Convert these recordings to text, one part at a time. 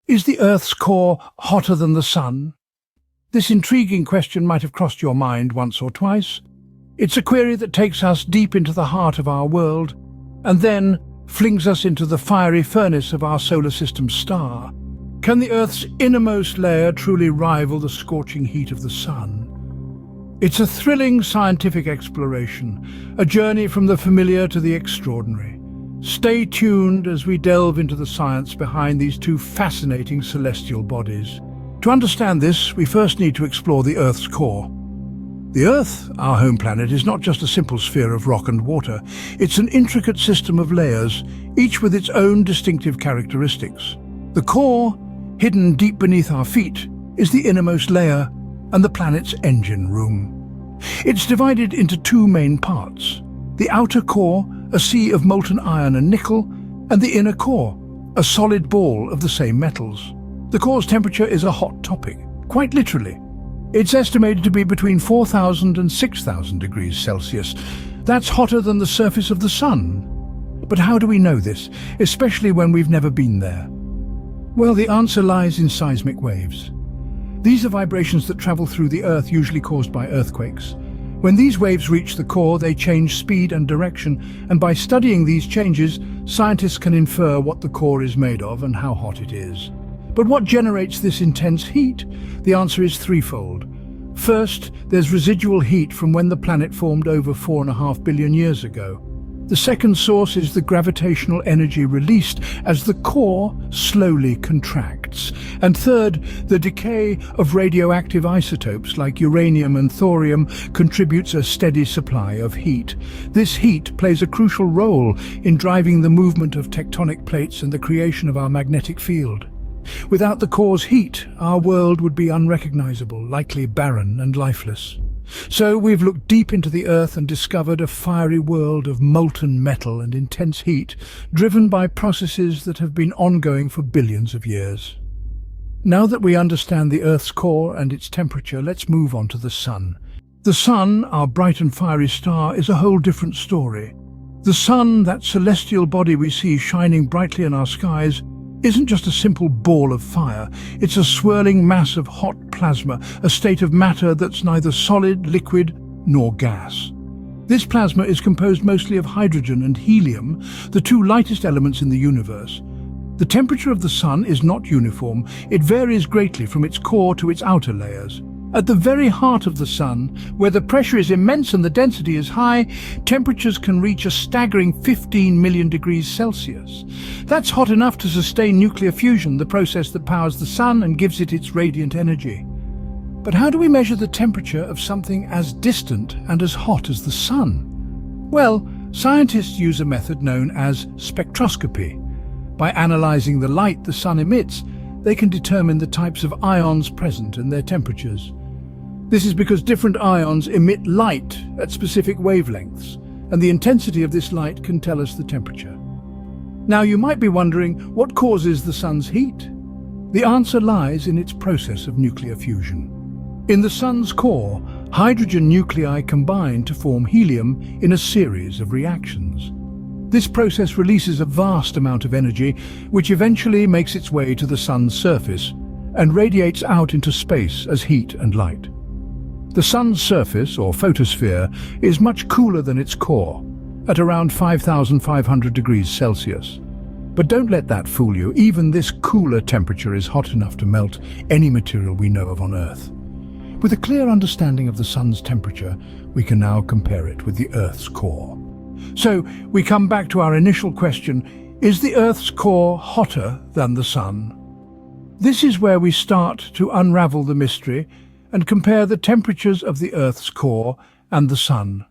Is the Earth's core hotter than the Sun? This intriguing question might have crossed your mind once or twice. It's a query that takes us deep into the heart of our world, and then flings us into the fiery furnace of our solar system's star. Can the Earth's innermost layer truly rival the scorching heat of the Sun? It's a thrilling scientific exploration, a journey from the familiar to the extraordinary. Stay tuned as we delve into the science behind these two fascinating celestial bodies. To understand this, we first need to explore the Earth's core. The Earth, our home planet, is not just a simple sphere of rock and water. It's an intricate system of layers, each with its own distinctive characteristics. The core, hidden deep beneath our feet, is the innermost layer and the planet's engine room. It's divided into two main parts: the outer core, a sea of molten iron and nickel, and the inner core, a solid ball of the same metals. The core's temperature is a hot topic, quite literally. It's estimated to be between 4,000 and 6,000 degrees Celsius. That's hotter than the surface of the Sun. But how do we know this, especially when we've never been there? Well, the answer lies in seismic waves. These are vibrations that travel through the Earth, usually caused by earthquakes. When these waves reach the core, they change speed and direction, and by studying these changes, scientists can infer what the core is made of and how hot it is. But what generates this intense heat? The answer is threefold. First, there's residual heat from when the planet formed over 4.5 billion years ago. The second source is the gravitational energy released as the core slowly contracts. And third, the decay of radioactive isotopes like uranium and thorium contributes a steady supply of heat. This heat plays a crucial role in driving the movement of tectonic plates and the creation of our magnetic field. Without the core's heat, our world would be unrecognizable, likely barren and lifeless. So we've looked deep into the Earth and discovered a fiery world of molten metal and intense heat, driven by processes that have been ongoing for billions of years. Now that we understand the Earth's core and its temperature, let's move on to the Sun. The Sun, our bright and fiery star, is a whole different story. The Sun, that celestial body we see shining brightly in our skies, isn't just a simple ball of fire. It's a swirling mass of hot plasma, a state of matter that's neither solid, liquid, nor gas. This plasma is composed mostly of hydrogen and helium, the two lightest elements in the universe. The temperature of the Sun is not uniform. It varies greatly from its core to its outer layers. At the very heart of the Sun, where the pressure is immense and the density is high, temperatures can reach a staggering 15 million degrees Celsius. That's hot enough to sustain nuclear fusion, the process that powers the Sun and gives it its radiant energy. But how do we measure the temperature of something as distant and as hot as the Sun? Well, scientists use a method known as spectroscopy. By analyzing the light the Sun emits, they can determine the types of ions present and their temperatures. This is because different ions emit light at specific wavelengths, and the intensity of this light can tell us the temperature. Now you might be wondering, what causes the Sun's heat? The answer lies in its process of nuclear fusion. In the Sun's core, hydrogen nuclei combine to form helium in a series of reactions. This process releases a vast amount of energy, which eventually makes its way to the Sun's surface and radiates out into space as heat and light. The Sun's surface, or photosphere, is much cooler than its core, at around 5,500 degrees Celsius. But don't let that fool you. Even this cooler temperature is hot enough to melt any material we know of on Earth. With a clear understanding of the Sun's temperature, we can now compare it with the Earth's core. So we come back to our initial question: is the Earth's core hotter than the Sun? This is where we start to unravel the mystery and compare the temperatures of the Earth's core and the Sun.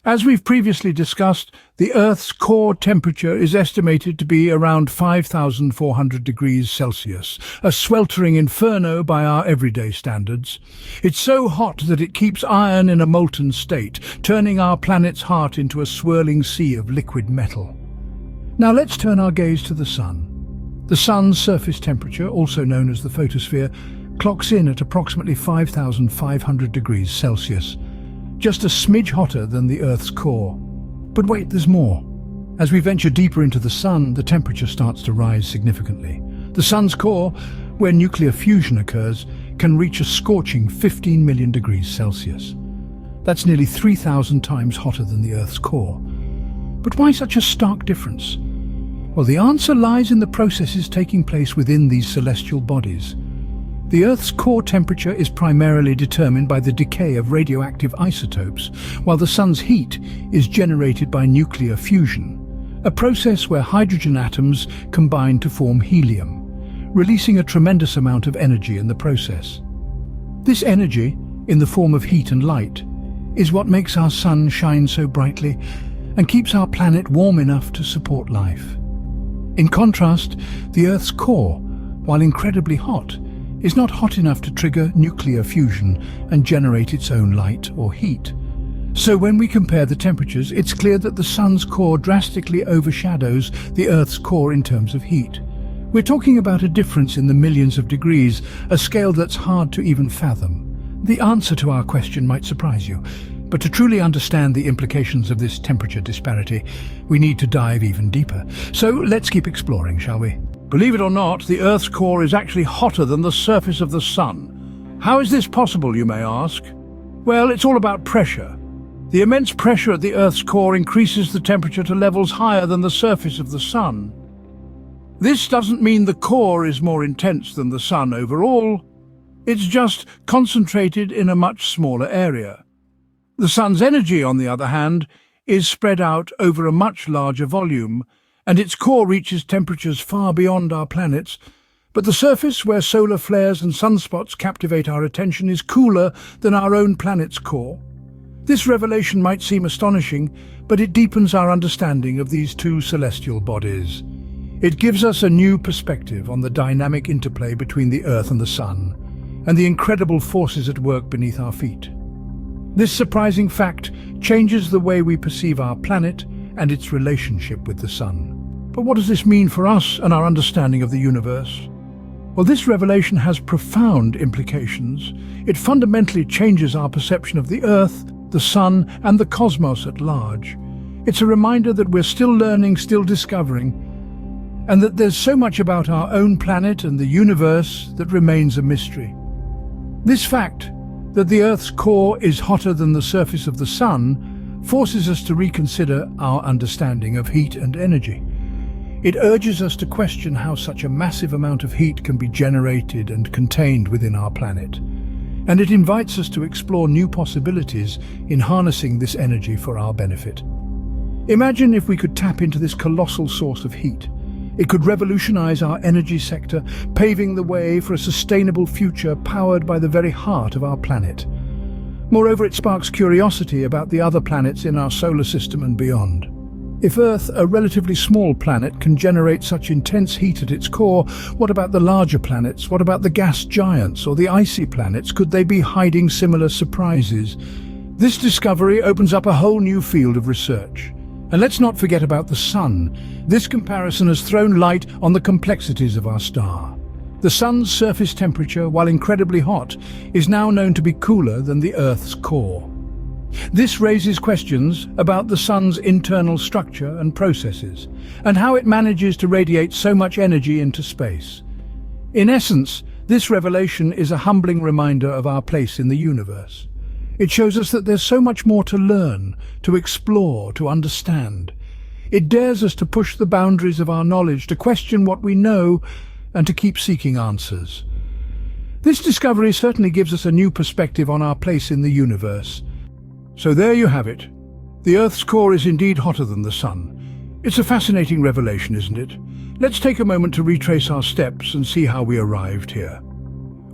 As we've previously discussed, the Earth's core temperature is estimated to be around 5,400 degrees Celsius, a sweltering inferno by our everyday standards. It's so hot that it keeps iron in a molten state, turning our planet's heart into a swirling sea of liquid metal. Now let's turn our gaze to the Sun. The Sun's surface temperature, also known as the photosphere, clocks in at approximately 5,500 degrees Celsius, just a smidge hotter than the Earth's core. But wait, there's more. As we venture deeper into the Sun, the temperature starts to rise significantly. The Sun's core, where nuclear fusion occurs, can reach a scorching 15 million degrees Celsius. That's nearly 3,000 times hotter than the Earth's core. But why such a stark difference? Well, the answer lies in the processes taking place within these celestial bodies. The Earth's core temperature is primarily determined by the decay of radioactive isotopes, while the Sun's heat is generated by nuclear fusion, a process where hydrogen atoms combine to form helium, releasing a tremendous amount of energy in the process. This energy, in the form of heat and light, is what makes our Sun shine so brightly and keeps our planet warm enough to support life. In contrast, the Earth's core, while incredibly hot, is not hot enough to trigger nuclear fusion and generate its own light or heat. So when we compare the temperatures, it's clear that the Sun's core drastically overshadows the Earth's core in terms of heat. We're talking about a difference in the millions of degrees, a scale that's hard to even fathom. The answer to our question might surprise you, but to truly understand the implications of this temperature disparity, we need to dive even deeper. So let's keep exploring, shall we? Believe it or not, the Earth's core is actually hotter than the surface of the Sun. How is this possible, you may ask? Well, it's all about pressure. The immense pressure at the Earth's core increases the temperature to levels higher than the surface of the Sun. This doesn't mean the core is more intense than the Sun overall. It's just concentrated in a much smaller area. The Sun's energy, on the other hand, is spread out over a much larger volume, and its core reaches temperatures far beyond our planet's. But the surface, where solar flares and sunspots captivate our attention, is cooler than our own planet's core. This revelation might seem astonishing, but it deepens our understanding of these two celestial bodies. It gives us a new perspective on the dynamic interplay between the Earth and the Sun, and the incredible forces at work beneath our feet. This surprising fact changes the way we perceive our planet and its relationship with the Sun. But what does this mean for us and our understanding of the universe? Well, this revelation has profound implications. It fundamentally changes our perception of the Earth, the Sun, and the cosmos at large. It's a reminder that we're still learning, still discovering, and that there's so much about our own planet and the universe that remains a mystery. This fact, that the Earth's core is hotter than the surface of the Sun, forces us to reconsider our understanding of heat and energy. It urges us to question how such a massive amount of heat can be generated and contained within our planet. And it invites us to explore new possibilities in harnessing this energy for our benefit. Imagine if we could tap into this colossal source of heat. It could revolutionize our energy sector, paving the way for a sustainable future powered by the very heart of our planet. Moreover, it sparks curiosity about the other planets in our solar system and beyond. If Earth, a relatively small planet, can generate such intense heat at its core, what about the larger planets? What about the gas giants or the icy planets? Could they be hiding similar surprises? This discovery opens up a whole new field of research. And let's not forget about the Sun. This comparison has thrown light on the complexities of our star. The Sun's surface temperature, while incredibly hot, is now known to be cooler than the Earth's core. This raises questions about the Sun's internal structure and processes, and how it manages to radiate so much energy into space. In essence, this revelation is a humbling reminder of our place in the universe. It shows us that there's so much more to learn, to explore, to understand. It dares us to push the boundaries of our knowledge, to question what we know, and to keep seeking answers. This discovery certainly gives us a new perspective on our place in the universe. So there you have it. The Earth's core is indeed hotter than the Sun. It's a fascinating revelation, isn't it? Let's take a moment to retrace our steps and see how we arrived here.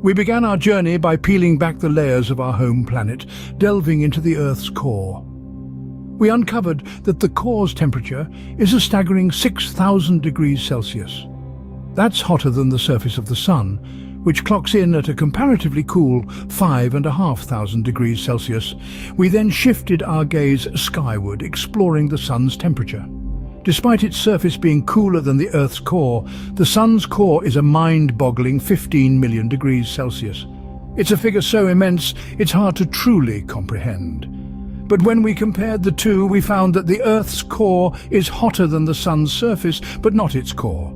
We began our journey by peeling back the layers of our home planet, delving into the Earth's core. We uncovered that the core's temperature is a staggering 6,000 degrees Celsius. That's hotter than the surface of the Sun, which clocks in at a comparatively cool 5,500 degrees Celsius. We then shifted our gaze skyward, exploring the Sun's temperature. Despite its surface being cooler than the Earth's core, the Sun's core is a mind-boggling 15 million degrees Celsius. It's a figure so immense, it's hard to truly comprehend. But when we compared the two, we found that the Earth's core is hotter than the Sun's surface, but not its core.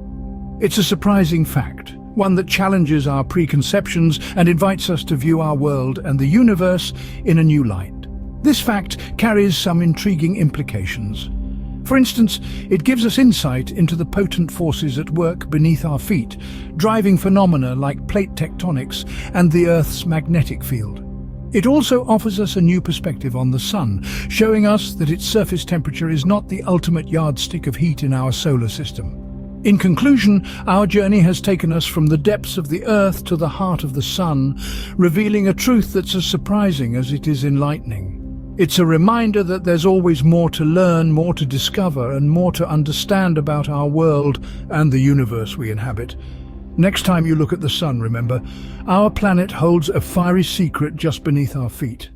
It's a surprising fact, one that challenges our preconceptions and invites us to view our world and the universe in a new light. This fact carries some intriguing implications. For instance, it gives us insight into the potent forces at work beneath our feet, driving phenomena like plate tectonics and the Earth's magnetic field. It also offers us a new perspective on the Sun, showing us that its surface temperature is not the ultimate yardstick of heat in our solar system. In conclusion, our journey has taken us from the depths of the Earth to the heart of the Sun, revealing a truth that's as surprising as it is enlightening. It's a reminder that there's always more to learn, more to discover, and more to understand about our world and the universe we inhabit. Next time you look at the Sun, remember, our planet holds a fiery secret just beneath our feet.